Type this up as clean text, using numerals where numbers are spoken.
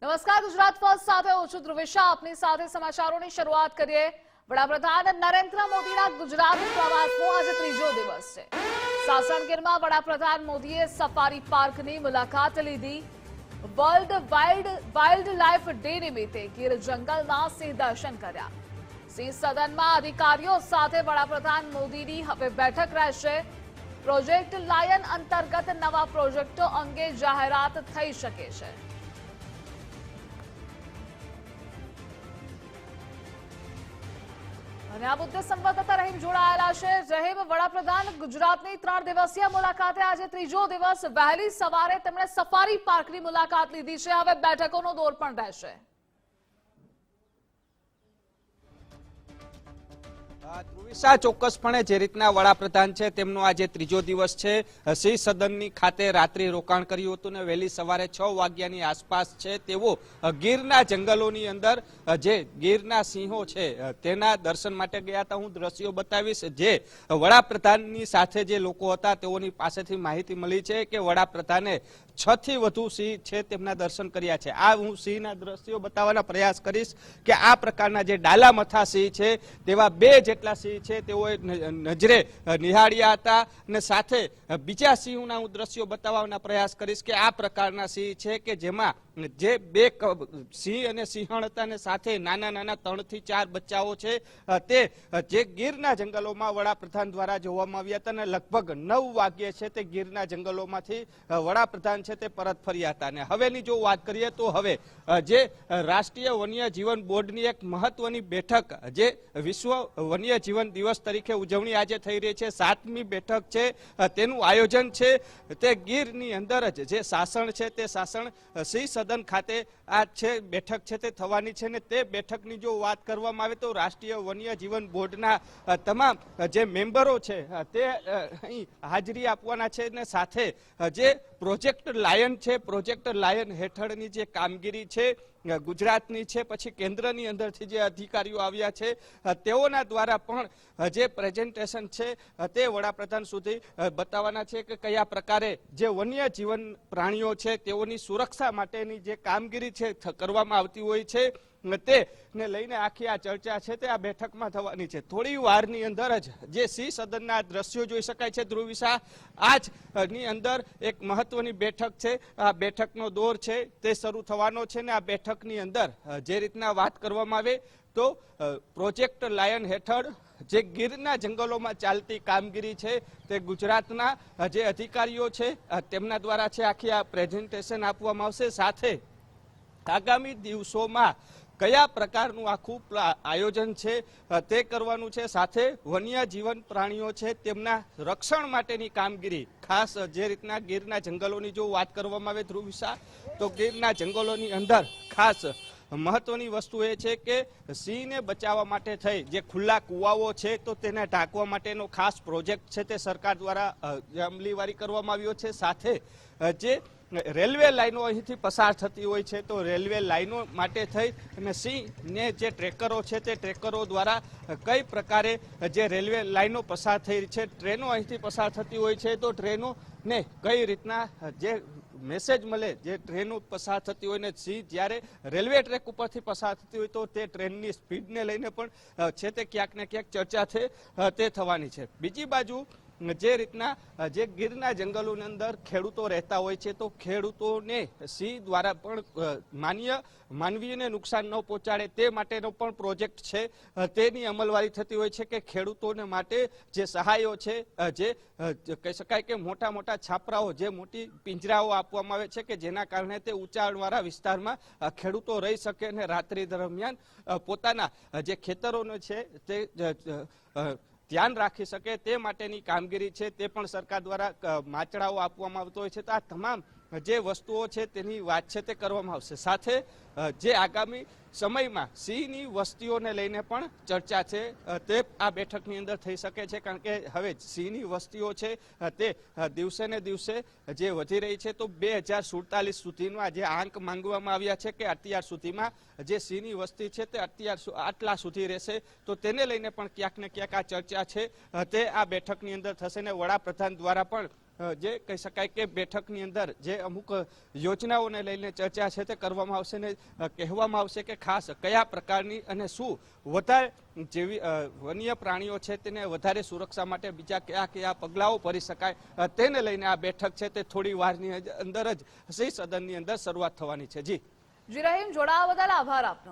નમસ્કાર, ગુજરાત ફર્સ્ટ સાથે હું છું ધ્રુવિશા. આપની સાથે સમાચારોની શરૂઆત કરીએ. વડાપ્રધાન નરેન્દ્ર મોદીના ગુજરાત પ્રવાસનો આજે ત્રીજો દિવસ છે. સાસણગીરમાં વડાપ્રધાન મોદીએ સફારી પાર્કની મુલાકાત લીધી. વર્લ્ડ વાઇલ્ડ લાઇફ ડે નિમિત્તે ગીર જંગલના સિંહ દર્શન કર્યા. સિંહ સદનમાં અધિકારીઓ સાથે વડાપ્રધાન મોદીની હવે બેઠક રહેશે. પ્રોજેક્ટ લાયન અંતર્ગત નવા પ્રોજેક્ટો અંગે જાહેરાત થઈ શકે છે. અને આ મુદ્દે સંવાદદાતા રહીમ જોડાયેલા છે. રહીમ, વડાપ્રધાન ગુજરાતની 3 દિવસીય મુલાકાતે આજે ત્રીજો દિવસ વહેલી સવારે તેમણે સફારી પાર્કની મુલાકાત લીધી છે. હવે બેઠકોનો દોર પણ રહેશે. ધ્રુવિશા, ચોક્કસપણે જે રીતના વડાપ્રધાન છે તેમનો આજે ત્રીજો દિવસ છે. સિંહ સદનની ખાતે રાત્રિ રોકાણ કર્યું હતું ને વહેલી સવારે 6 વાગ્યાની આસપાસ છે તેઓ ગીરના જંગલોની અંદર જે ગીરના સિંહો છે તેના દર્શન માટે ગયા હતા. હું દ્રશ્યો બતાવીશ. જે વડાપ્રધાનની સાથે જે લોકો હતા તેઓની પાસેથી માહિતી મળી છે કે વડાપ્રધાને 6 થી વધુ સિંહ છે તેમના દર્શન કર્યા છે. આ હું સિંહના દ્રશ્યો બતાવવાના પ્રયાસ કરીશ કે આ પ્રકારના જે ડાલામથા સિંહ છે તેવા 2 જેટલા સિંહ છે તેઓએ નજરે નિહાળ્યા હતા અને સાથે બીજા સિંહોના હું દ્રશ્યો બતાવવાના પ્રયાસ કરીશ કે આ પ્રકારના સિંહ છે કે જેમાં જે 2 સિંહ અને સિંહણ હતા ને સાથે નાના નાના 3 થી 4 બચ્ચાઓ છે તે જે ગીરના જંગલોમાં વડાપ્રધાન દ્વારા જોવામાં આવ્યા હતા અને લગભગ 9 વાગ્યે છે તે ગીરના જંગલોમાંથી વડાપ્રધાન છે તે પરત ફર્યા હતા. અને હવેની જો વાત કરીએ તો હવે જે રાષ્ટ્રીય વન્ય જીવન બોર્ડની એક મહત્વની બેઠક જે વિશ્વ વન્ય જીવન દિવસ તરીકે ઉજવણી આજે થઈ રહી છે, 7મી બેઠક છે તેનું આયોજન છે તે ગીરની અંદર જ જે સાસણ છે તે સાસણ સિંહ સદન ખાતે આ છે બેઠક છે તે થવાની છે. ને તે બેઠકની જો વાત કરવામાં આવે તો રાષ્ટ્રીય વન્ય જીવન બોર્ડના તમામ જે મેમ્બરો છે તે અહીં હાજરી આપવાના છે ને સાથે જે પ્રોજેક્ટ લાયન છે, પ્રોજેક્ટ લાયન હેઠળની જે કામગીરી છે ગુજરાતની છે, પછી કેન્દ્રની અંદરથી જે અધિકારીઓ આવ્યા છે તેઓના દ્વારા પણ જે પ્રેઝન્ટેશન છે તે વડાપ્રધાન સુધી બતાવવાના છે કે કયા પ્રકારે જે વન્ય જીવન પ્રાણીઓ છે તેઓની સુરક્ષા માટેની જે કામગીરી છે કરવામાં આવતી હોય છે તેને લઈને આખી આ ચર્ચા છે તે આ બેઠકમાં થવાની છે. થોડી વારની અંદર જ જે સિંહ સદનના દ્રશ્યો જોઈ શકાય છે. ધ્રુવિશા, આજની અંદર એક મહત્વની બેઠક છે. આ બેઠકનો દોર છે તે શરૂ થવાનો છે ને આ બેઠકની અંદર જે રીતના વાત કરવામાં આવે તો પ્રોજેક્ટ લાયન હેઠળ જે ગીરના જંગલોમાં ચાલતી કામગીરી છે તે ગુજરાતના જે અધિકારીઓ છે તેમના દ્વારા છે આખી આ પ્રેઝન્ટેશન આપવામાં આવશે. સાથે આગામી દિવસોમાં કયા પ્રકારનું આખું આયોજન છે તે કરવાનું છે. સાથે વન્ય જીવન પ્રાણીઓ છે તેમના રક્ષણ માટેની કામગીરી ખાસ જે રીતના ગીરના જંગલોની જો વાત કરવામાં આવે ધ્રુવિશા તો ગીરના જંગલોની અંદર ખાસ મહત્વની વસ્તુ એ છે કે સિંહને બચાવવા માટે થઈ જે ખુલ્લા કુવાઓ છે તો તેને ઢાંકવા માટેનો ખાસ પ્રોજેક્ટ છે તે સરકાર દ્વારા અમલીવારી કરવામાં આવ્યો છે. સાથે જે રેલવે લાઈનો અહીંથી પસાર થતી હોય છે તો રેલવે લાઈનો માટે થઈ અને સિંહને જે ટ્રેકરો છે તે ટ્રેકરો દ્વારા કઈ પ્રકારે જે રેલવે લાઈનો પસાર થઈ છે, ટ્રેનો અહીંથી પસાર થતી હોય છે તો ટ્રેનોને કઈ રીતના જે મેસેજ મળે, જે ટ્રેનો પસાર થતી હોય ને સિંહ જ્યારે રેલવે ટ્રેક ઉપરથી પસાર થતી હોય તો તે ટ્રેનની સ્પીડને લઈને પણ છે તે ક્યાંક ને ક્યાંક ચર્ચા છે તે થવાની છે. બીજી બાજુ જે રીતના જે ગીરના જંગલોની અંદર ખેડૂતો રહેતા હોય છે તો ખેડૂતોને સિંહ દ્વારા પણ માનવીયને નુકસાન ન પહોંચાડે તે માટેનો પણ પ્રોજેક્ટ છે તેની અમલવારી થતી હોય છે કે ખેડૂતોને માટે જે સહાયો છે જે કહી શકાય કે મોટા મોટા છાપરાઓ જે મોટી પિંજરાઓ આપવામાં આવે છે કે જેના કારણે તે ઊંચાણવાળા વિસ્તારમાં ખેડૂતો રહી શકે અને રાત્રિ દરમિયાન પોતાના જે ખેતરોનો છે તે ધ્યાન રાખી શકે તે માટેની કામગીરી છે તે પણ સરકાર દ્વારા માચડાઓ આપવામાં આવતો હોય છે. તો આ તમામ જે વસ્તુઓ છે તેની વાત છે તે કરવામાં આવશે. સાથે જે આગામી સમયમાં સિંહની વસ્તીઓને લઈને પણ ચર્ચા છે તે આ બેઠકની અંદર થઈ શકે છે કારણ કે હવે સિંહની વસ્તીઓ છે તે દિવસે ને દિવસે જે વધી રહી છે તો 2047 સુધીમાં જે આંક માંગવામાં આવ્યા છે કે અત્યાર સુધીમાં જે સિંહની વસ્તી છે તે આટલા સુધી રહેશે તો તેને લઈને પણ ક્યાંક ને ક્યાંક આ ચર્ચા છે તે આ બેઠકની અંદર થશે ને વડાપ્રધાન દ્વારા પણ જે કહી શકાય કે બેઠકની અંદર જે અમુક યોજનાઓને લઈને ચર્ચા છે તે કરવામાં આવશે ને કહેવામાં આવશે કે ખાસ કયા પ્રકારની અને શું વધારે જેવી વન્ય પ્રાણીઓ છે તેને વધારે સુરક્ષા માટે બીજા કયા કયા પગલાઓ ભરી શકાય તેને લઈને આ બેઠક છે તે થોડી વારની અંદર જ સદનની અંદર શરૂઆત થવાની છે. જી રહીમ, જોડાવા બદલ આભાર આપનો.